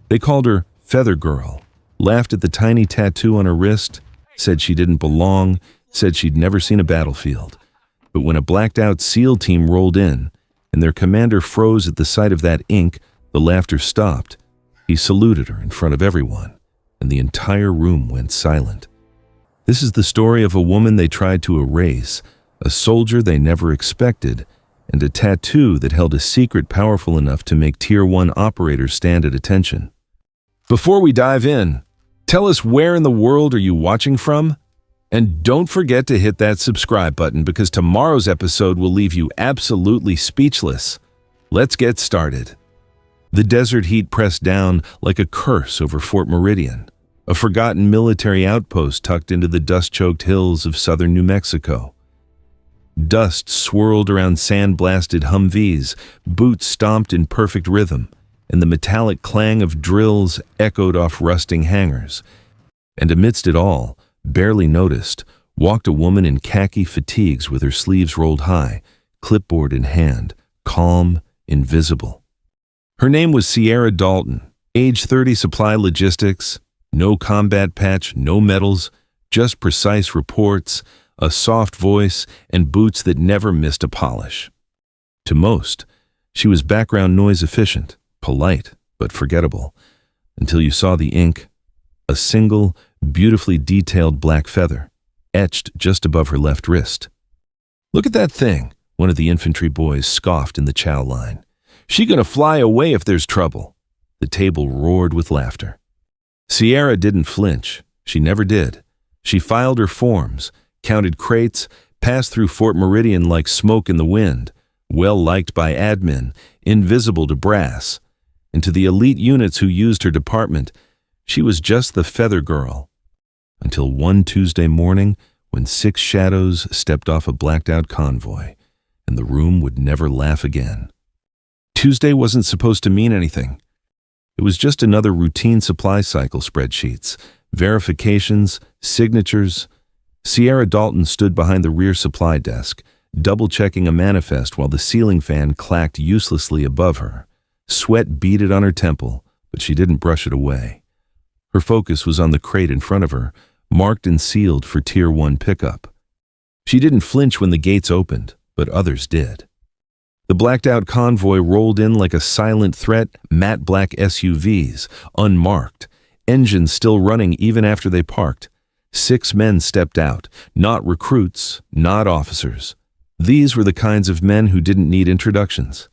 They called her Feather Girl, laughed at the tiny tattoo on her wrist, said she didn't belong, said she'd never seen a battlefield. But when a blacked-out SEAL team rolled in, and their commander froze at the sight of that ink, the laughter stopped. He saluted her in front of everyone, and the entire room went silent. This is the story of a woman they tried to erase, a soldier they never expected, and a tattoo that held a secret powerful enough to make Tier 1 operators stand at attention. Before we dive in, tell us where in the world are you watching from? And don't forget to hit that subscribe button because tomorrow's episode will leave you absolutely speechless. Let's get started. The desert heat pressed down like a curse over Fort Meridian, a forgotten military outpost tucked into the dust-choked hills of southern New Mexico. Dust swirled around sand-blasted Humvees, boots stomped in perfect rhythm, and the metallic clang of drills echoed off rusting hangars. And amidst it all, barely noticed, walked a woman in khaki fatigues with her sleeves rolled high, clipboard in hand, calm, invisible. Her name was Sierra Dalton, age 30, supply logistics, no combat patch, no medals, just precise reports, a soft voice, and boots that never missed a polish. To most, she was background noise efficient, polite, but forgettable, until you saw the ink, a single, beautifully detailed black feather, etched just above her left wrist. "Look at that thing," one of the infantry boys scoffed in the chow line. "She gonna fly away if there's trouble." The table roared with laughter. Sierra didn't flinch. She never did. She filed her forms, counted crates, passed through Fort Meridian like smoke in the wind, well-liked by admin, invisible to brass. And to the elite units who used her department, she was just the Feather Girl. Until one Tuesday morning when 6 shadows stepped off a blacked-out convoy, and the room would never laugh again. Tuesday wasn't supposed to mean anything. It was just another routine supply cycle: spreadsheets, verifications, signatures. Sierra Dalton stood behind the rear supply desk, double-checking a manifest while the ceiling fan clacked uselessly above her. Sweat beaded on her temple, but she didn't brush it away. Her focus was on the crate in front of her, marked and sealed for Tier 1 pickup. She didn't flinch when the gates opened, but others did. The blacked-out convoy rolled in like a silent threat, matte black SUVs, unmarked, engines still running even after they parked. 6 men stepped out, not recruits, not officers. These were the kinds of men who didn't need introductions.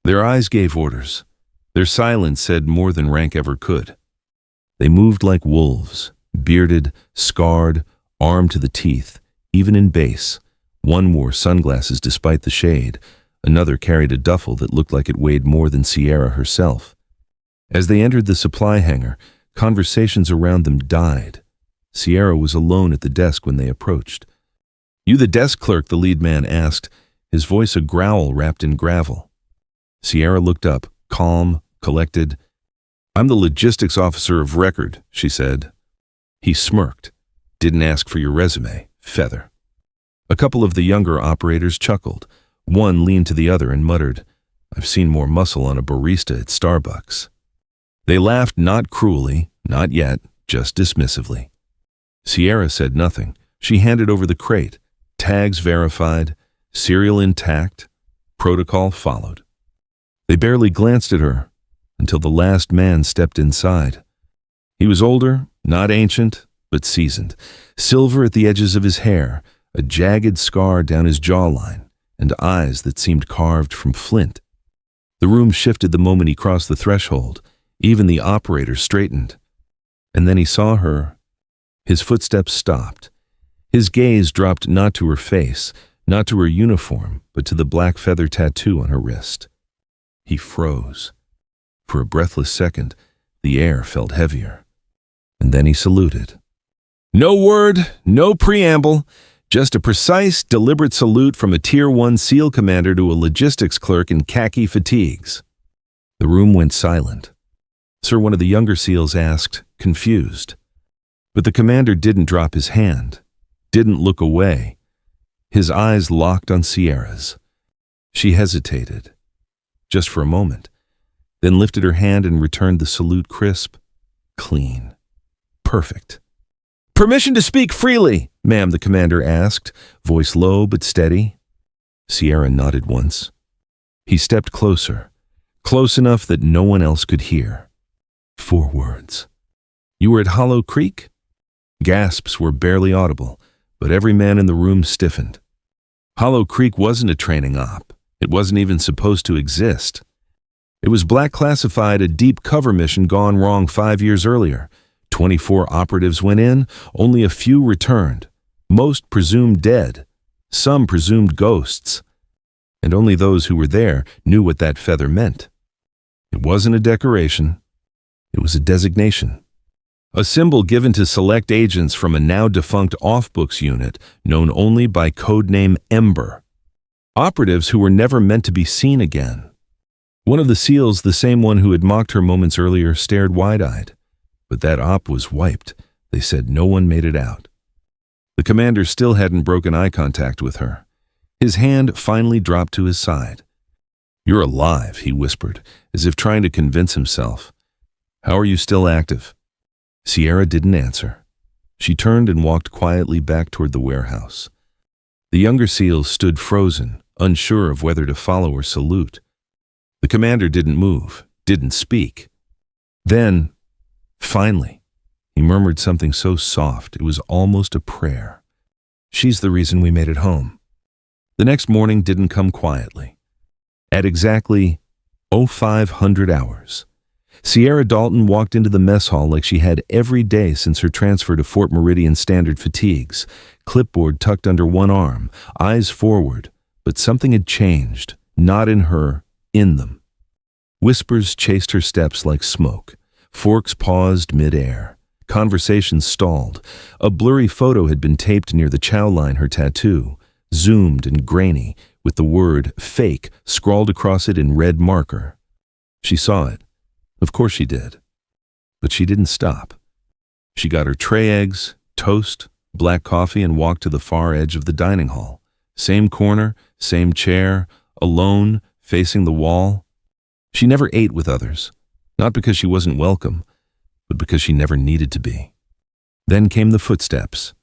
Their eyes gave orders. Their silence said more than rank ever could. They moved like wolves, bearded, scarred, armed to the teeth, even in base. One wore sunglasses despite the shade. Another carried a duffel that looked like it weighed more than Sierra herself. As they entered the supply hangar, conversations around them died. Sierra was alone at the desk when they approached. "You the desk clerk?" the lead man asked, his voice a growl wrapped in gravel. Sierra looked up, calm, collected. "I'm the logistics officer of record," she said. He smirked. "Didn't ask for your resume, Feather." A couple of the younger operators chuckled. One leaned to the other and muttered, "I've seen more muscle on a barista at Starbucks." They laughed, not cruelly, not yet, just dismissively. Sierra said nothing. She handed over the crate. Tags verified, serial intact, protocol followed. They barely glanced at her until the last man stepped inside. He was older, not ancient, but seasoned, silver at the edges of his hair, a jagged scar down his jawline, and eyes that seemed carved from flint. The room shifted the moment he crossed the threshold. Even the operator straightened. And then he saw her. His footsteps stopped. His gaze dropped not to her face, not to her uniform, but to the black feather tattoo on her wrist. He froze. For a breathless second, the air felt heavier. And then he saluted. No word, no preamble. Just a precise, deliberate salute from a Tier 1 SEAL commander to a logistics clerk in khaki fatigues. The room went silent. Sir, one of the younger SEALs asked, confused. But the commander didn't drop his hand, didn't look away. His eyes locked on Sierra's. She hesitated, just for a moment, then lifted her hand and returned the salute crisp, clean, perfect. "Permission to speak freely, ma'am," the commander asked, voice low but steady. Sierra nodded once. He stepped closer, close enough that no one else could hear. 4 words. "You were at Hollow Creek?" Gasps were barely audible, but every man in the room stiffened. Hollow Creek wasn't a training op. It wasn't even supposed to exist. It was black classified, a deep cover mission gone wrong 5 years earlier. 24 operatives went in, only a few returned. Most presumed dead, some presumed ghosts. And only those who were there knew what that feather meant. It wasn't a decoration. It was a designation. A symbol given to select agents from a now-defunct off-books unit known only by codename Ember. Operatives who were never meant to be seen again. One of the SEALs, the same one who had mocked her moments earlier, stared wide-eyed. But that op was wiped. They said no one made it out. The commander still hadn't broken eye contact with her. His hand finally dropped to his side. "You're alive," he whispered, as if trying to convince himself. "How are you still active?" Sierra didn't answer. She turned and walked quietly back toward the warehouse. The younger SEAL stood frozen, unsure of whether to follow or salute. The commander didn't move, didn't speak. Then, finally, he murmured something so soft it was almost a prayer. "She's the reason we made it home." The next morning didn't come quietly. At exactly 0500 hours, Sierra Dalton walked into the mess hall like she had every day since her transfer to Fort Meridian Standard Fatigues, clipboard tucked under one arm, eyes forward, but something had changed, not in her, in them. Whispers chased her steps like smoke. Forks paused mid-air. Conversations stalled. A blurry photo had been taped near the chow line, her tattoo, zoomed and grainy, with the word "fake" scrawled across it in red marker. She saw it. Of course she did. But she didn't stop. She got her tray eggs, toast, black coffee, and walked to the far edge of the dining hall. Same corner, same chair, alone, facing the wall. She never ate with others, not because she wasn't welcome, but because she never needed to be. Then came the footsteps.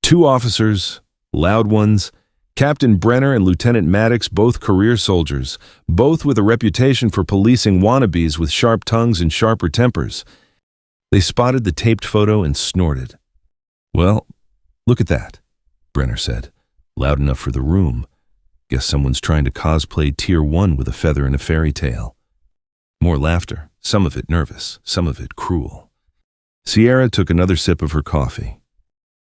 2 officers, loud ones, Captain Brenner and Lieutenant Maddox, both career soldiers, both with a reputation for policing wannabes with sharp tongues and sharper tempers. They spotted the taped photo and snorted. "Well, look at that," Brenner said, loud enough for the room. "Guess someone's trying to cosplay Tier 1 with a feather in a fairy tale." More laughter, some of it nervous, some of it cruel. Sierra took another sip of her coffee.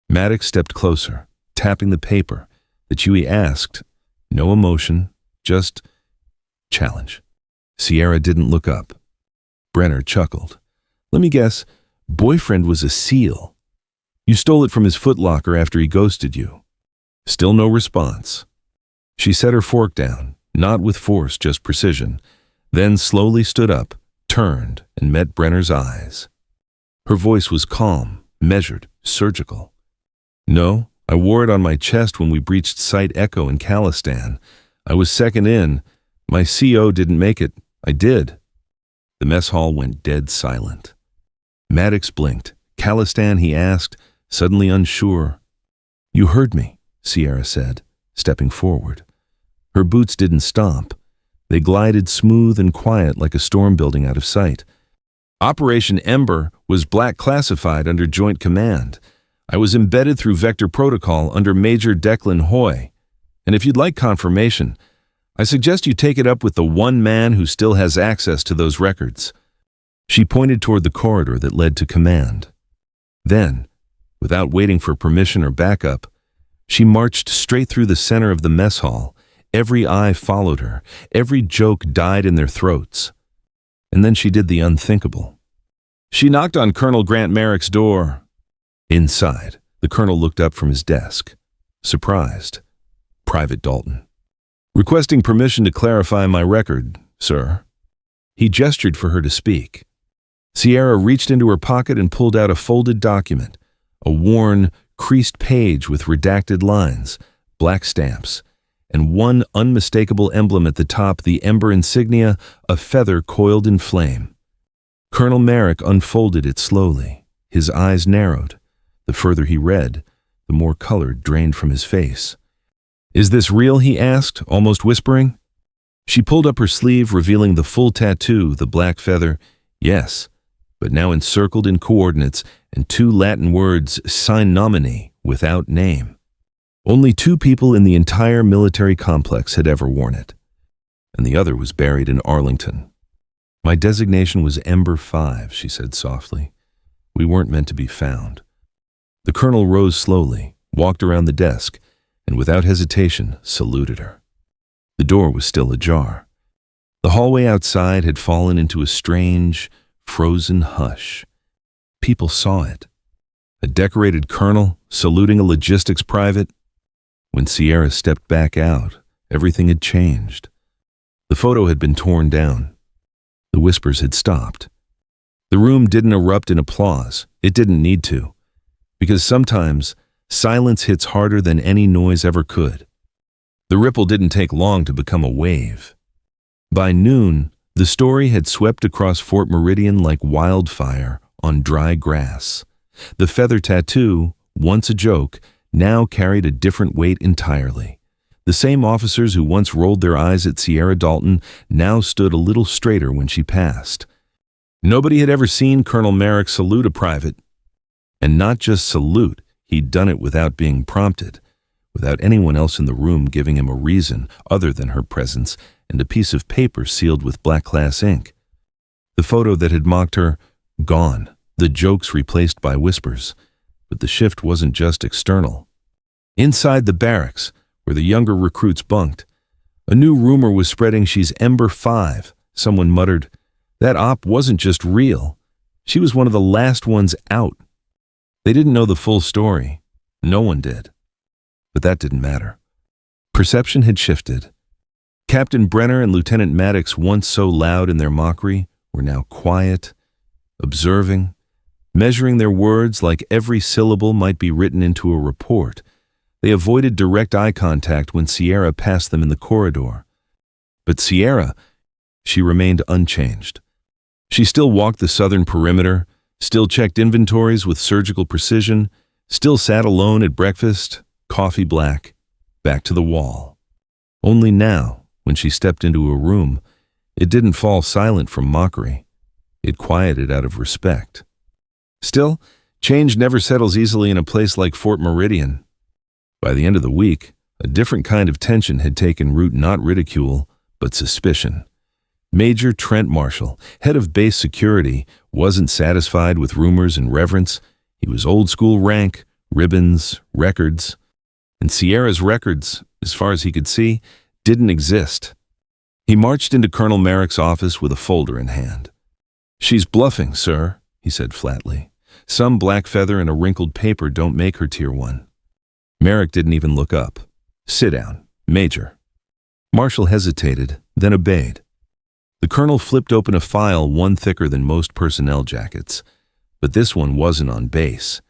Maddox stepped closer, tapping the paper. The Chewy asked, no emotion, just challenge. Sierra didn't look up. Brenner chuckled. "Let me guess, boyfriend was a SEAL. You stole it from his footlocker after he ghosted you." Still no response. She set her fork down, not with force, just precision, then slowly stood up, turned, and met Brenner's eyes. Her voice was calm, measured, surgical. "No, I wore it on my chest when we breached Site Echo in Khalistan. I was second in. My CO didn't make it. I did." The mess hall went dead silent. Maddox blinked. "Khalistan?" he asked, suddenly unsure. "You heard me," Sierra said, stepping forward. Her boots didn't stomp. They glided smooth and quiet like a storm building out of sight. "Operation Ember was black classified under Joint Command. I was embedded through Vector Protocol under Major Declan Hoy. And if you'd like confirmation, I suggest you take it up with the one man who still has access to those records." She pointed toward the corridor that led to command. Then, without waiting for permission or backup, she marched straight through the center of the mess hall. Every eye followed her. Every joke died in their throats. And then she did the unthinkable. She knocked on Colonel Grant Merrick's door. Inside, the colonel looked up from his desk, surprised. "Private Dalton. Requesting permission to clarify my record, sir." He gestured for her to speak. Sierra reached into her pocket and pulled out a folded document, a worn, creased page with redacted lines, black stamps, and one unmistakable emblem at the top, the ember insignia, a feather coiled in flame. Colonel Merrick unfolded it slowly. His eyes narrowed. The further he read, the more color drained from his face. "Is this real?" he asked, almost whispering. She pulled up her sleeve, revealing the full tattoo, the black feather. Yes, but now encircled in coordinates and two Latin words, sign nomine, without name. Only 2 people in the entire military complex had ever worn it, and the other was buried in Arlington. "My designation was Ember 5, she said softly. "We weren't meant to be found." The colonel rose slowly, walked around the desk, and without hesitation saluted her. The door was still ajar. The hallway outside had fallen into a strange, frozen hush. People saw it. A decorated colonel saluting a logistics private. When Sierra stepped back out, everything had changed. The photo had been torn down. The whispers had stopped. The room didn't erupt in applause. It didn't need to. Because sometimes silence hits harder than any noise ever could. The ripple didn't take long to become a wave. By noon, the story had swept across Fort Meridian like wildfire on dry grass. The feather tattoo, once a joke, now carried a different weight entirely. The same officers who once rolled their eyes at Sierra Dalton now stood a little straighter when she passed. Nobody had ever seen Colonel Merrick salute a private. And not just salute, he'd done it without being prompted, without anyone else in the room giving him a reason other than her presence and a piece of paper sealed with black glass ink. The photo that had mocked her, gone, the jokes replaced by whispers. But the shift wasn't just external. Inside the barracks, where the younger recruits bunked, a new rumor was spreading she's Ember 5. Someone muttered, "That op wasn't just real. She was one of the last ones out." They didn't know the full story. No one did. But that didn't matter. Perception had shifted. Captain Brenner and Lieutenant Maddox, once so loud in their mockery, were now quiet, observing, measuring their words like every syllable might be written into a report. They avoided direct eye contact when Sierra passed them in the corridor. But Sierra, she remained unchanged. She still walked the southern perimeter, still checked inventories with surgical precision, still sat alone at breakfast, coffee black, back to the wall. Only now, when she stepped into a room, it didn't fall silent from mockery. It quieted out of respect. Still, change never settles easily in a place like Fort Meridian. By the end of the week, a different kind of tension had taken root, not ridicule, but suspicion. Major Trent Marshall, head of base security, wasn't satisfied with rumors and reverence. He was old-school rank, ribbons, records. And Sierra's records, as far as he could see, didn't exist. He marched into Colonel Merrick's office with a folder in hand. "She's bluffing, sir," he said flatly. "Some black feather and a wrinkled paper don't make her Tier 1. Merrick didn't even look up. "Sit down, Major." Marshall hesitated, then obeyed. The colonel flipped open a file one thicker than most personnel jackets. But this one wasn't on base.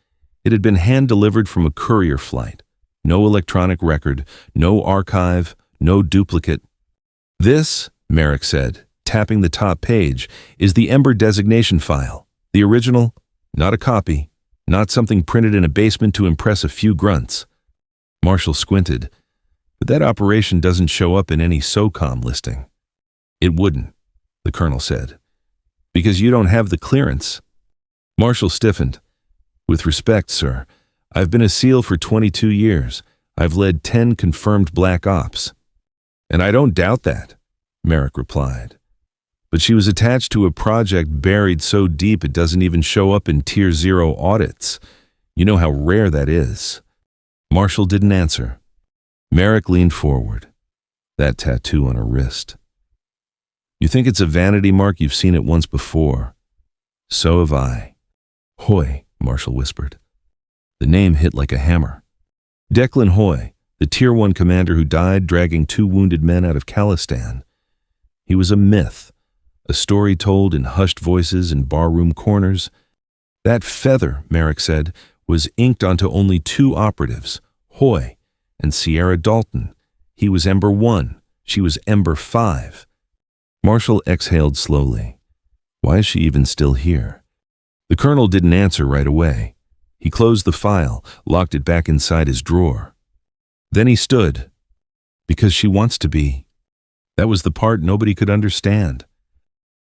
It had been hand-delivered from a courier flight. No electronic record, no archive, no duplicate. "This," Merrick said, tapping the top page, "is the Ember designation file. The original, not a copy, not something printed in a basement to impress a few grunts." Marshall squinted. "But that operation doesn't show up in any SOCOM listing." "It wouldn't," the colonel said, "because you don't have the clearance." Marshall stiffened. "With respect, sir, I've been a SEAL for 22 years. I've led 10 confirmed black ops." "And I don't doubt that," Merrick replied. "But she was attached to a project buried so deep it doesn't even show up in Tier 0 audits. You know how rare that is." Marshall didn't answer. Merrick leaned forward. That tattoo on her wrist. "You think it's a vanity mark? You've seen it once before." "So have I." "Hoy," Marshall whispered. The name hit like a hammer. Declan Hoy, the Tier 1 commander who died dragging 2 wounded men out of Khalistan. He was a myth, a story told in hushed voices in barroom corners. That feather, Merrick said, was inked onto only 2 operatives, Hoy and Sierra Dalton. He was Ember 1. She was Ember 5. Marshall exhaled slowly. Why is she even still here? The colonel didn't answer right away. He closed the file, locked it back inside his drawer. Then he stood. Because she wants to be. That was the part nobody could understand.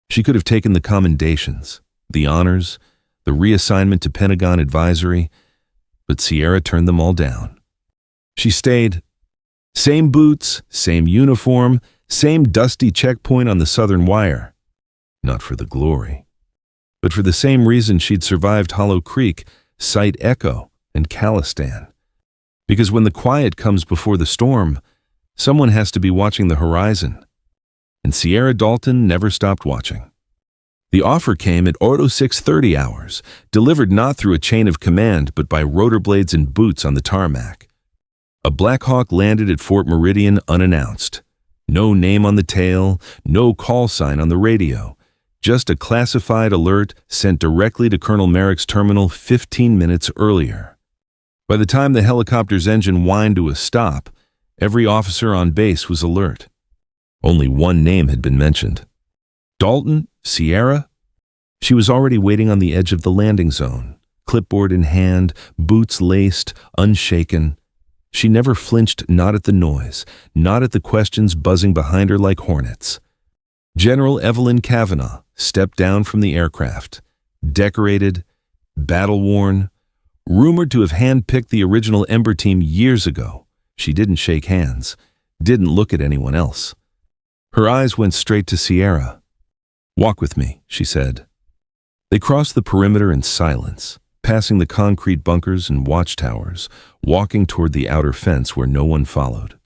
She could have taken the commendations, the honors, the reassignment to Pentagon advisory, but Sierra turned them all down. She stayed. Same boots, same uniform, same dusty checkpoint on the Southern Wire. Not for the glory, but for the same reason she'd survived Hollow Creek, Site Echo, and Khalistan. Because when the quiet comes before the storm, someone has to be watching the horizon. And Sierra Dalton never stopped watching. The offer came at Ordo 6:30 hours, delivered not through a chain of command but by rotor blades and boots on the tarmac. A Black Hawk landed at Fort Meridian unannounced. No name on the tail, no call sign on the radio. Just a classified alert sent directly to Colonel Merrick's terminal 15 minutes earlier. By the time the helicopter's engine whined to a stop, every officer on base was alert. Only one name had been mentioned. Dalton? Sierra? She was already waiting on the edge of the landing zone, clipboard in hand, boots laced, unshaken. She never flinched, not at the noise, not at the questions buzzing behind her like hornets. General Evelyn Kavanaugh stepped down from the aircraft, decorated, battle-worn, rumored to have handpicked the original Ember team years ago. She didn't shake hands, didn't look at anyone else. Her eyes went straight to Sierra. "Walk with me," she said. They crossed the perimeter in silence, passing the concrete bunkers and watchtowers, walking toward the outer fence where no one followed.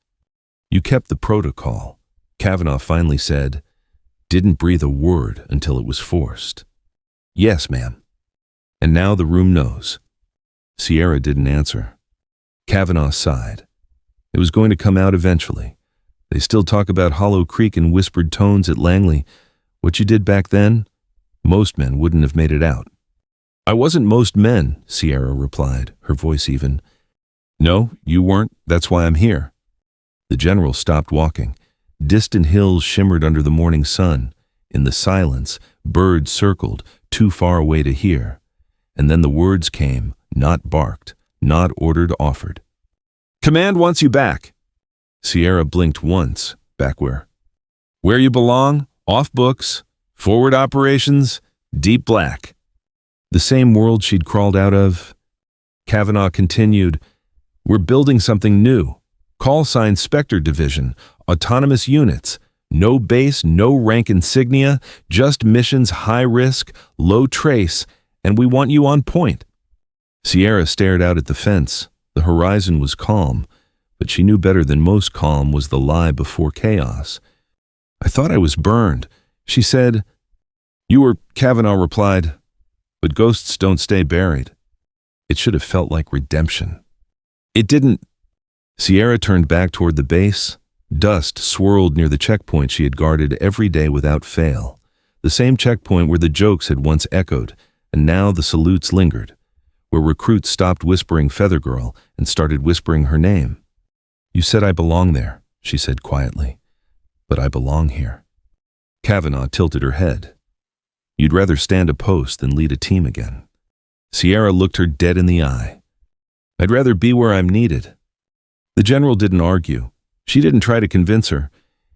"You kept the protocol," Kavanaugh finally said. Didn't breathe a word until it was forced. "Yes, ma'am." "And now the room knows." Sierra didn't answer. Kavanaugh sighed. It was going to come out eventually. They still talk about Hollow Creek in whispered tones at Langley. What you did back then, most men wouldn't have made it out. "I wasn't most men," Sierra replied, her voice even. "No, you weren't. That's why I'm here." The general stopped walking. Distant hills shimmered under the morning sun. In the silence, birds circled, too far away to hear. And then the words came, not barked, not ordered, offered. "Command wants you back." Sierra blinked once, back where you belong, off books, forward operations, deep black. The same world she'd crawled out of. Kavanaugh continued, "We're building something new. Call sign Spectre Division, autonomous units, no base, no rank insignia, just missions high risk, low trace, and we want you on point." Sierra stared out at the fence. The horizon was calm, but she knew better than most calm was the lie before chaos. "I thought I was burned," she said. "You were," Kavanaugh replied, "but ghosts don't stay buried." It should have felt like redemption. It didn't. Sierra turned back toward the base. Dust swirled near the checkpoint she had guarded every day without fail. The same checkpoint where the jokes had once echoed, and now the salutes lingered, where recruits stopped whispering Feather Girl and started whispering her name. "You said I belong there," she said quietly, "but I belong here." Kavanaugh tilted her head. "You'd rather stand a post than lead a team again." Sierra looked her dead in the eye. "I'd rather be where I'm needed." The general didn't argue. She didn't try to convince her.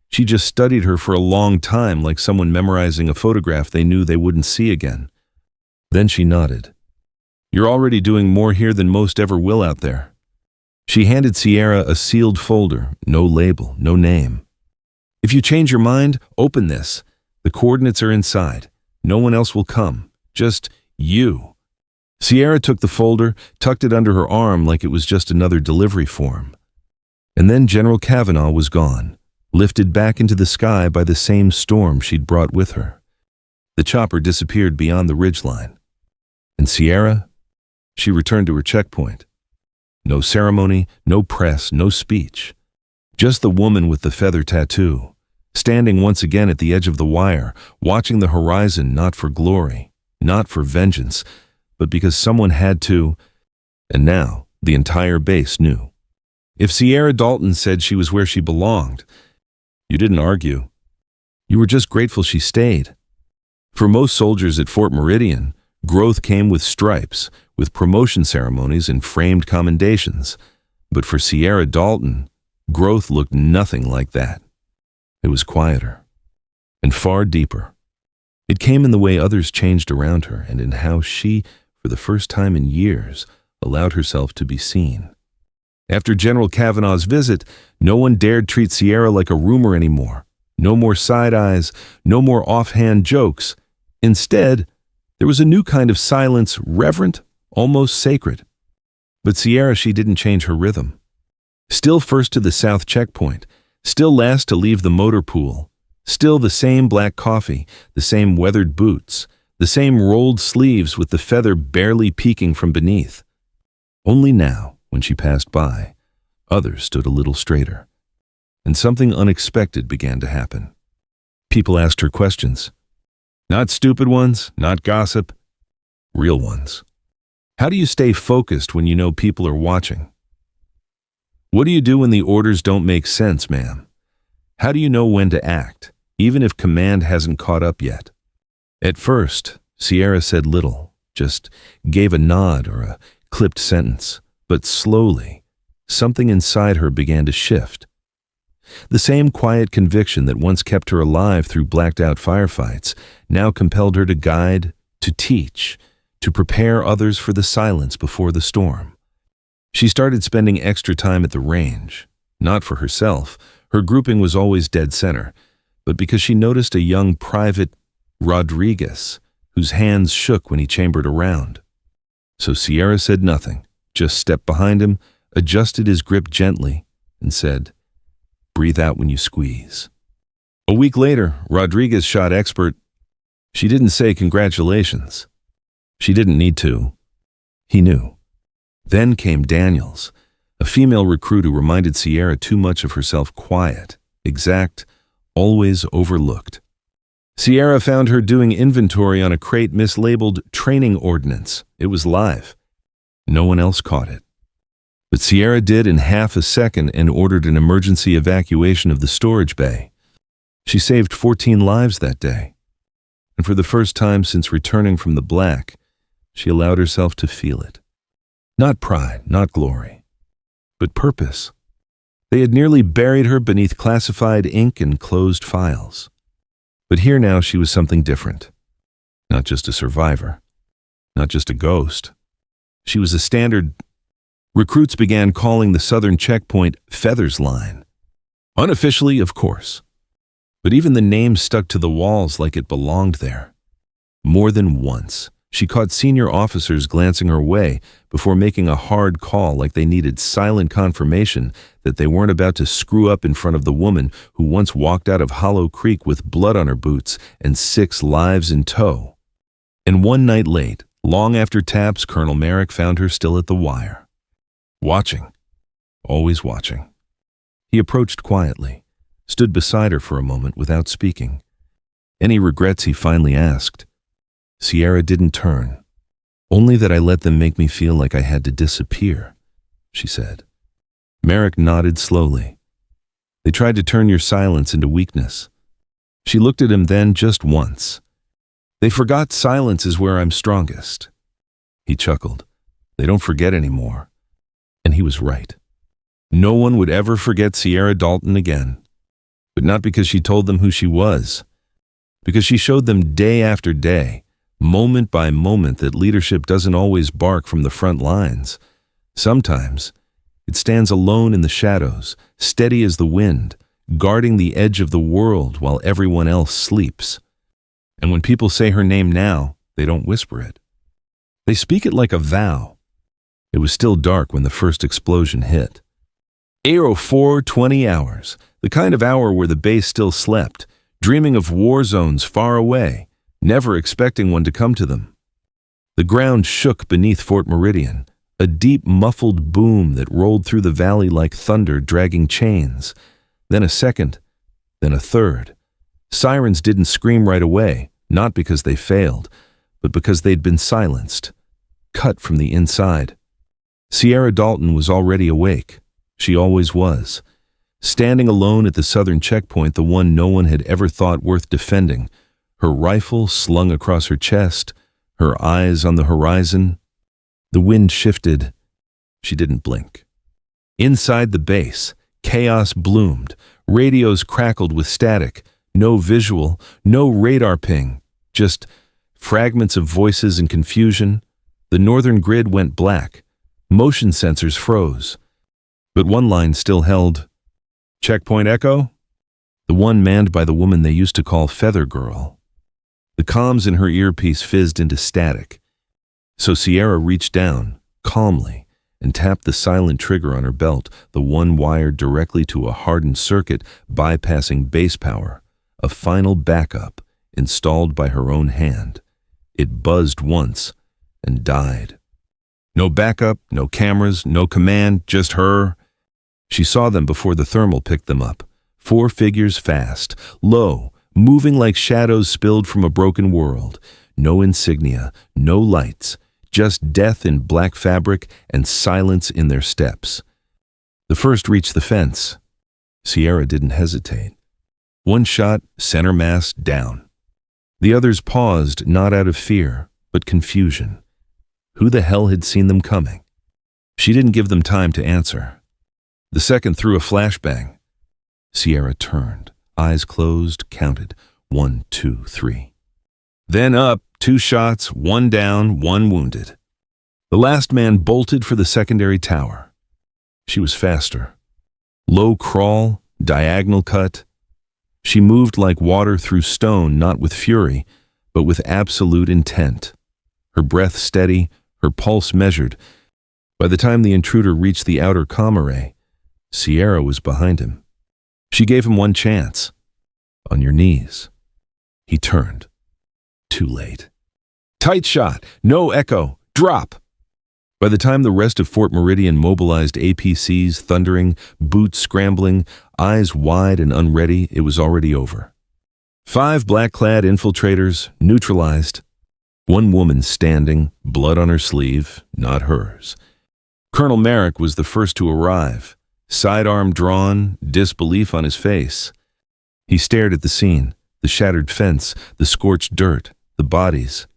She just studied her for a long time, like someone memorizing a photograph they knew they wouldn't see again. Then she nodded. "You're already doing more here than most ever will out there." She handed Sierra a sealed folder, no label, no name. "If you change your mind, open this. The coordinates are inside. No one else will come. Just you." Sierra took the folder, tucked it under her arm like it was just another delivery form. And then General Kavanaugh was gone, lifted back into the sky by the same storm she'd brought with her. The chopper disappeared beyond the ridgeline. And Sierra? She returned to her checkpoint. No ceremony, no press, no speech. Just the woman with the feather tattoo, standing once again at the edge of the wire, watching the horizon not for glory, not for vengeance, but because someone had to, and now the entire base knew. If Sierra Dalton said she was where she belonged, you didn't argue. You were just grateful she stayed. For most soldiers at Fort Meridian, growth came with stripes, with promotion ceremonies and framed commendations. But for Sierra Dalton, growth looked nothing like that. It was quieter and far deeper. It came in the way others changed around her and in how she, for the first time in years, allowed herself to be seen. After General Kavanaugh's visit, no one dared treat Sierra like a rumor anymore. No more side eyes, no more offhand jokes. Instead, there was a new kind of silence, reverent, almost sacred. But Sierra, she didn't change her rhythm. Still first to the south checkpoint, still last to leave the motor pool, still the same black coffee, the same weathered boots, the same rolled sleeves with the feather barely peeking from beneath. Only now, when she passed by, others stood a little straighter, and something unexpected began to happen. People asked her questions. Not stupid ones, not gossip, real ones. How do you stay focused when you know people are watching? What do you do when the orders don't make sense, ma'am? How do you know when to act, even if command hasn't caught up yet? At first, Sierra said little, just gave a nod or a clipped sentence, but slowly, something inside her began to shift. The same quiet conviction that once kept her alive through blacked-out firefights now compelled her to guide, to teach, to prepare others for the silence before the storm. She started spending extra time at the range, not for herself. Her grouping was always dead center, but because she noticed a young private, Rodriguez, whose hands shook when he chambered around. So Sierra said nothing, just stepped behind him, adjusted his grip gently, and said, "Breathe out when you squeeze." A week later, Rodriguez shot expert. She didn't say congratulations. She didn't need to. He knew. Then came Daniels, a female recruit who reminded Sierra too much of herself, quiet, exact, always overlooked. Sierra found her doing inventory on a crate mislabeled training ordnance. It was live. No one else caught it. But Sierra did in half a second and ordered an emergency evacuation of the storage bay. She saved 14 lives that day. And for the first time since returning from the black, she allowed herself to feel it. Not pride, not glory, but purpose. They had nearly buried her beneath classified ink and closed files. But here now she was something different. Not just a survivor, not just a ghost. She was a standard. Recruits began calling the southern checkpoint Feathers Line. Unofficially, of course. But even the name stuck to the walls like it belonged there. More than once, she caught senior officers glancing her way before making a hard call like they needed silent confirmation that they weren't about to screw up in front of the woman who once walked out of Hollow Creek with blood on her boots and 6 lives in tow. And one night late, long after taps, Colonel Merrick found her still at the wire. Watching. Always watching. He approached quietly, stood beside her for a moment without speaking. Any regrets, he finally asked. Sierra didn't turn. "Only that I let them make me feel like I had to disappear," she said. Merrick nodded slowly. "They tried to turn your silence into weakness." She looked at him then just once. "They forgot silence is where I'm strongest." He chuckled. "They don't forget anymore." And he was right. No one would ever forget Sierra Dalton again. But not because she told them who she was. Because she showed them day after day, moment by moment, that leadership doesn't always bark from the front lines. Sometimes it stands alone in the shadows, steady as the wind, guarding the edge of the world while everyone else sleeps. And when people say her name now, they don't whisper it. They speak it like a vow. It was still dark when the first explosion hit. 04:20 hours, the kind of hour where the base still slept, dreaming of war zones far away, never expecting one to come to them. The ground shook beneath Fort Meridian, a deep muffled boom that rolled through the valley like thunder dragging chains. Then a second, then a third. Sirens didn't scream right away, not because they failed, but because they'd been silenced, cut from the inside. Sierra Dalton was already awake, She always was. Standing alone at the southern checkpoint, the one no one had ever thought worth defending, her rifle slung across her chest, her eyes on the horizon. The wind shifted. She didn't blink. Inside the base, chaos bloomed. Radios crackled with static. No visual, no radar ping, just fragments of voices and confusion. The northern grid went black. Motion sensors froze. But one line still held. Checkpoint Echo? The one manned by the woman they used to call Feather Girl. The comms in her earpiece fizzed into static. So Sierra reached down, calmly, and tapped the silent trigger on her belt, the one wired directly to a hardened circuit bypassing base power, a final backup installed by her own hand. It buzzed once and died. No backup, no cameras, no command, just her. She saw them before the thermal picked them up. 4 figures fast, low, moving like shadows spilled from a broken world. No insignia, no lights, just death in black fabric and silence in their steps. The first reached the fence. Sierra didn't hesitate. One shot, center mass, down. The others paused, not out of fear, but confusion. Who the hell had seen them coming? She didn't give them time to answer. The second threw a flashbang. Sierra turned, eyes closed, counted. 1, 2, 3. Then up, 2 shots, 1 down, 1 wounded. The last man bolted for the secondary tower. She was faster. Low crawl, diagonal cut. She moved like water through stone, not with fury, but with absolute intent. Her breath steady, her pulse measured. By the time the intruder reached the outer comm array, Sierra was behind him. She gave him one chance. On your knees. He turned. Too late. Tight shot. No echo. Drop. By the time the rest of Fort Meridian mobilized APCs thundering, boots scrambling, eyes wide and unready, it was already over. 5 black-clad infiltrators, neutralized. One woman standing, blood on her sleeve, not hers. Colonel Merrick was the first to arrive, sidearm drawn, disbelief on his face. He stared at the scene, the shattered fence, the scorched dirt, the bodies.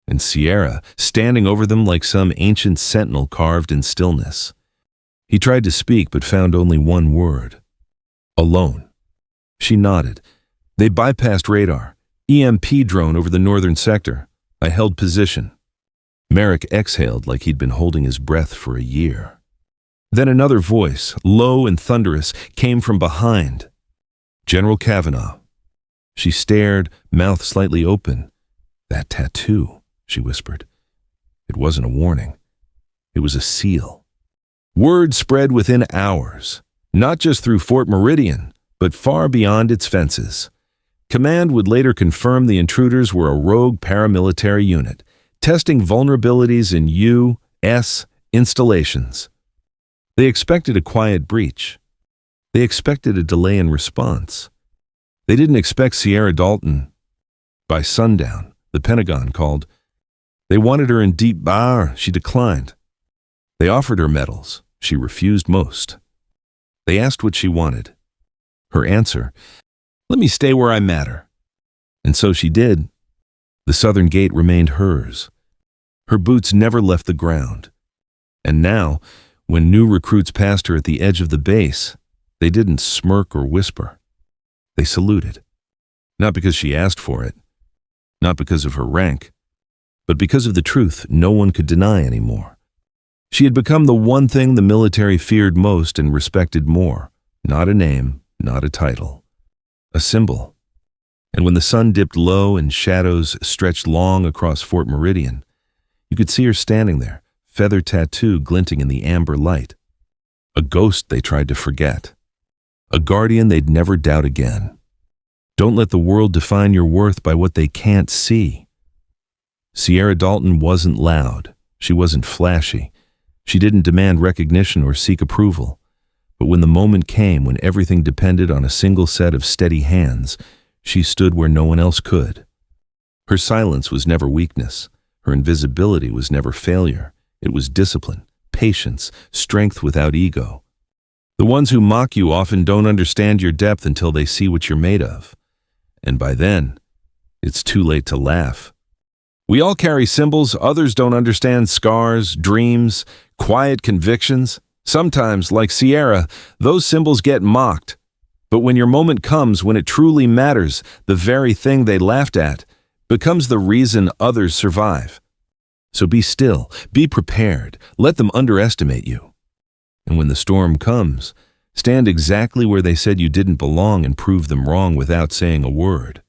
And Sierra, standing over them like some ancient sentinel carved in stillness. He tried to speak but found only one word. Alone. She nodded. They bypassed radar. EMP drone over the northern sector. I held position. Merrick exhaled like he'd been holding his breath for a year. Then another voice, low and thunderous, came from behind. General Kavanaugh. She stared, mouth slightly open. That tattoo, she whispered. It wasn't a warning. It was a seal. Word spread within hours, not just through Fort Meridian, but far beyond its fences. Command would later confirm the intruders were a rogue paramilitary unit, testing vulnerabilities in U.S. installations. They expected a quiet breach. They expected a delay in response. They didn't expect Sierra Dalton. By sundown, the Pentagon called. They wanted her in deep bar. She declined. They offered her medals. She refused most. They asked what she wanted. Her answer, let me stay where I matter. And so she did. The southern gate remained hers. Her boots never left the ground. And now, when new recruits passed her at the edge of the base, they didn't smirk or whisper. They saluted. Not because she asked for it, not because of her rank, but because of the truth no one could deny anymore. She had become the one thing the military feared most and respected more. Not a name, not a title. A symbol. And when the sun dipped low and shadows stretched long across Fort Meridian, you could see her standing there, feather tattoo glinting in the amber light. A ghost they tried to forget. A guardian they'd never doubt again. Don't let the world define your worth by what they can't see. Sierra Dalton wasn't loud. She wasn't flashy. She didn't demand recognition or seek approval. But when the moment came when everything depended on a single set of steady hands, she stood where no one else could. Her silence was never weakness. Her invisibility was never failure. It was discipline, patience, strength without ego. The ones who mock you often don't understand your depth until they see what you're made of. And by then, it's too late to laugh. We all carry symbols others don't understand, scars, dreams, quiet convictions. Sometimes, like Sierra, those symbols get mocked. But when your moment comes, when it truly matters, the very thing they laughed at becomes the reason others survive. So be still, be prepared, let them underestimate you. And when the storm comes, stand exactly where they said you didn't belong and prove them wrong without saying a word.